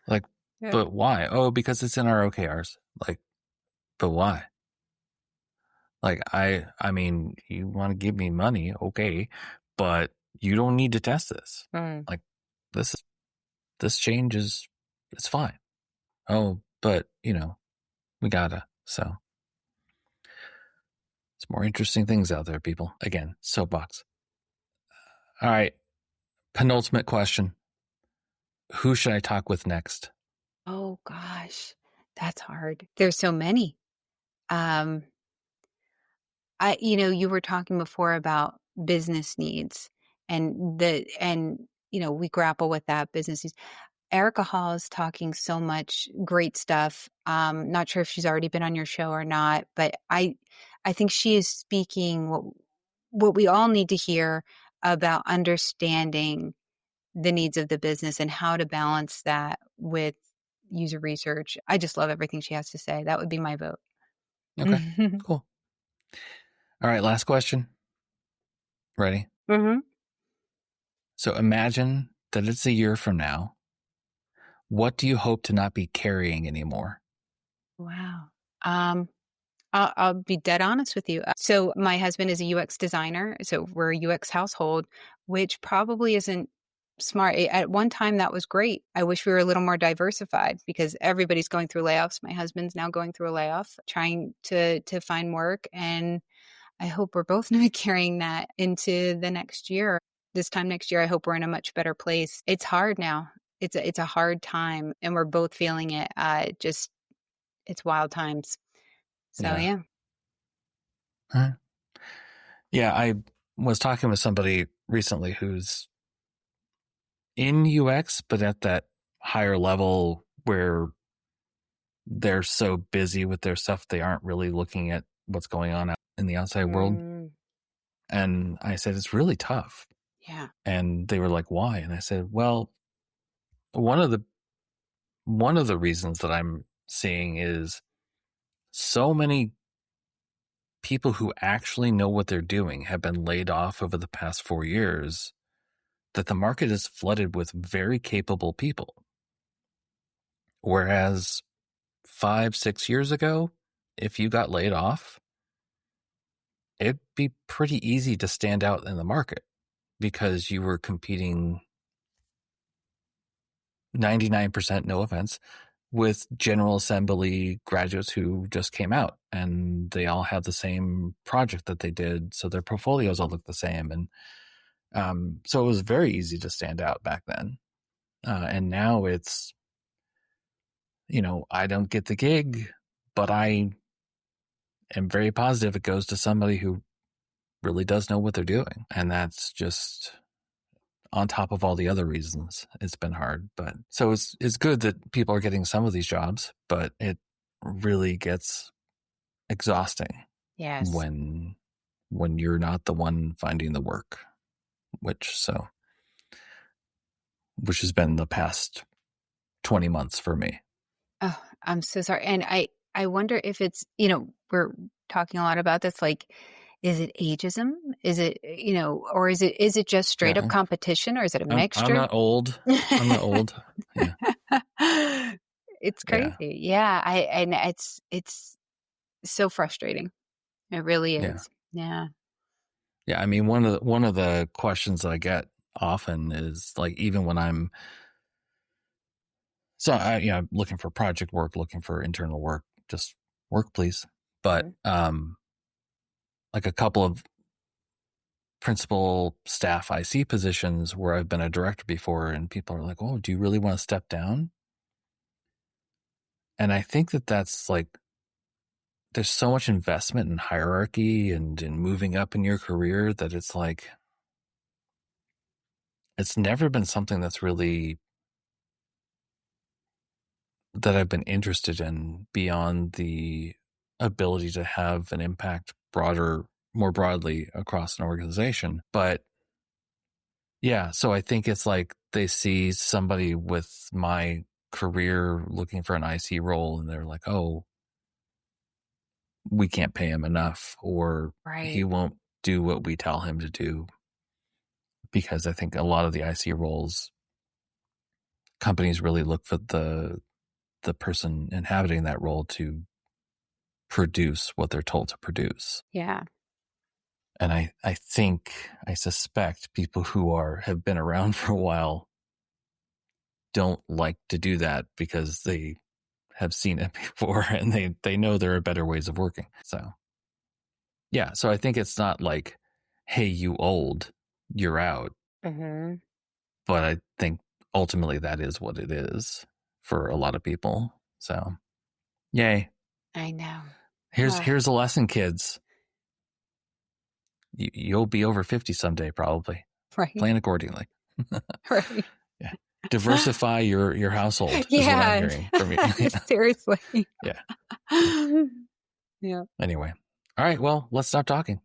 A: Like,
B: Yeah.
A: but why? Oh, because it's in our OKRs. Like, but why? Like, I mean, you want to give me money, okay, but you don't need to test this. Like, this change it's fine. Oh, but we gotta. So it's more interesting things out there, people. Again, soapbox. All right. Penultimate question. Who should I talk with next?
B: Oh gosh, that's hard. There's so many. Um, you were talking before about business needs, and we grapple with that business needs. Erica Hall is talking so much great stuff. Not sure if she's already been on your show or not, but I think she is speaking what we all need to hear about understanding the needs of the business and how to balance that with user research. I just love everything she has to say. That would be my vote.
A: Okay, cool. All right, last question. Ready?
B: Mm-hmm.
A: So imagine that it's a year from now. What do you hope to not be carrying anymore?
B: Wow. Um, I'll be dead honest with you. So my husband is a UX designer, so we're a UX household, which probably isn't smart. At one time, that was great. I wish we were a little more diversified because everybody's going through layoffs. My husband's now going through a layoff, trying to find work, and I hope we're both not carrying that into the next year. This time next year, I hope we're in a much better place. It's hard now. It's a hard time, and we're both feeling it. Just it's wild times. So
A: Yeah.
B: yeah.
A: Huh? Yeah, I was talking with somebody recently who's in UX, but at that higher level where they're so busy with their stuff, they aren't really looking at what's going on out in the outside world. And I said, it's really tough.
B: Yeah.
A: And they were like, why? And I said, well, one of the reasons that I'm seeing is so many people who actually know what they're doing have been laid off over the past 4 years that the market is flooded with very capable people. Whereas 5-6 years ago, if you got laid off, it'd be pretty easy to stand out in the market because you were competing 99%, no offense, with General Assembly graduates who just came out and they all have the same project that they did. So their portfolios all look the same. And so it was very easy to stand out back then. And now it's, I don't get the gig, but I am very positive it goes to somebody who really does know what they're doing. And that's just on top of all the other reasons it's been hard. But so it's good that people are getting some of these jobs, but it really gets exhausting
B: Yes.
A: when you're not the one finding the work, which has been the past 20 months for me.
B: Oh, I'm so sorry. And I wonder if it's, we're talking a lot about this, like, is it ageism? Is it, or is it just straight up
A: Yeah,
B: competition, or is it a
A: I'm
B: mixture?
A: not old. I'm not old. Yeah.
B: It's
A: Yeah.
B: crazy. Yeah. And it's so frustrating. It really
A: Yeah.
B: is. Yeah.
A: Yeah. I mean, one of the questions I get often is like, even when I'm looking for project work, looking for internal work, just work, please. But like a couple of principal staff IC positions where I've been a director before, and people are like, "Oh, do you really want to step down?" And I think that's like, there's so much investment in hierarchy and in moving up in your career that it's like, it's never been something that's really that I've been interested in beyond the ability to have an impact broader more broadly across an organization. But yeah, so I think it's like they see somebody with my career looking for an IC role and they're like, oh, we can't pay him enough, or he
B: Right.
A: won't do what we tell him to do. Because I think a lot of the IC roles, companies really look for the person inhabiting that role to produce what they're told to produce.
B: Yeah.
A: And I suspect people who have been around for a while don't like to do that because they have seen it before and they know there are better ways of working. So yeah, so I think it's not like, hey, you old, you're out.
B: Mm-hmm.
A: But I think ultimately that is what it is for a lot of people. So yay.
B: I know.
A: Here's a lesson, kids. You'll be over 50 someday, probably.
B: Right.
A: Plan accordingly.
B: Right.
A: Yeah. Diversify your household is what I'm hearing from you.
B: Seriously.
A: Yeah.
B: Yeah.
A: Anyway. All right. Well, let's stop talking.